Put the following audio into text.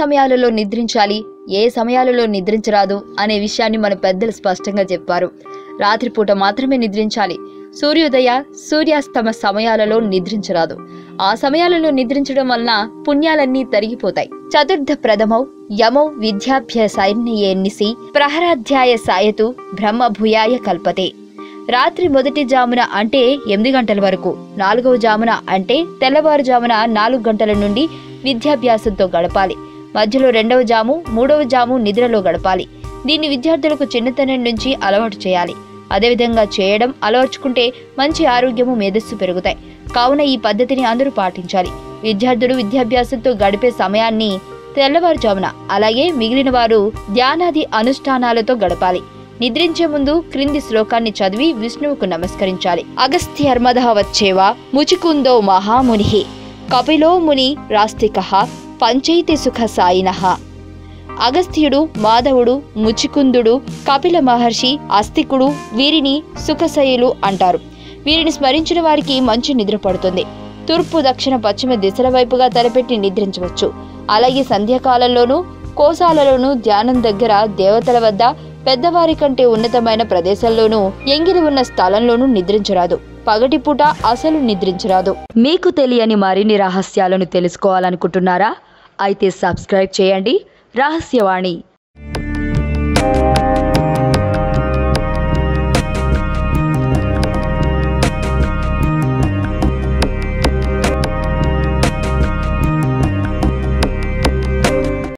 సమయాలలో నిద్రించాలి, ఏ సమయాలలో నిద్రించరాదు అనే విషయాన్ని మన పెద్దలు స్పష్టంగా చెప్పారు. రాత్రిపూట మాత్రమే నిద్రించాలి. సూర్యోదయ సూర్యాస్తమ సమయాలలో నిద్రించరాదు. ఆ సమయాలలో నిద్రించడం వలన పుణ్యాలన్నీ తరిగిపోతాయి. చతుర్థ ప్రథమౌ యమౌ విద్యాభ్యాసాయన్నిసి ప్రహరాధ్యాయ సాయతు బ్రహ్మభూయాయ కల్పతే. రాత్రి మొదటి జామున అంటే 8 గంటల వరకు, 4వ జామున అంటే తెల్లవారుజామున 4 గంటల నుండి విద్యాభ్యాసంతో గడపాలి. మధ్యలో 2వ జాము, 3వ జాము నిద్రలో గడపాలి. దీన్ని విద్యార్థులకు చిన్నతనం నుంచి అలవాటు చేయాలి. అదేవిధంగా చేయడం అలవర్చుకుంటే మంచి ఆరోగ్యము, మేధస్సు పెరుగుతాయి. కావున ఈ పద్ధతిని అందరూ పాటించాలి. విద్యార్థులు విద్యాభ్యాసంతో గడిపే సమయాన్ని తెల్లవారుజామున, అలాగే మిగిలిన వారు ధ్యానాది అనుష్ఠానాలతో గడపాలి. నిద్రించే ముందు క్రింది శ్లోకాన్ని చదివి విష్ణువుకు నమస్కరించాలి. అగస్త్యర్మదః వచ్చేవా ముచికుందో మహాముని కపిలో ముని రాస్తికః పంచైతి సుఖ సాయినః. అగస్త్యుడు, మాధవుడు, ముచికుందుడు, కపిల మహర్షి, అస్తికుడు వీరిని సుఖశయులు అంటారు. వీరిని స్మరించిన వారికి మంచి నిద్ర పడుతుంది. తూర్పు, దక్షిణ, పశ్చిమ దిశల వైపుగా తలపెట్టి నిద్రించవచ్చు. అలాగే సంధ్యాకాలంలోనూ, కోశాలలోనూ, ధ్యానం దగ్గర, దేవతల వద్ద, పెద్దవారి కంటే ఉన్నతమైన ప్రదేశంలోనూ, ఎంగిలి ఉన్న స్థలంలోనూ నిద్రించరాదు. పగటిపూట అసలు నిద్రించరాదు. మీకు తెలియని మరిన్ని రహస్యాలను తెలుసుకోవాలనుకుంటున్నారా? అయితే సబ్స్క్రైబ్ చేయండి రహస్యవాణి.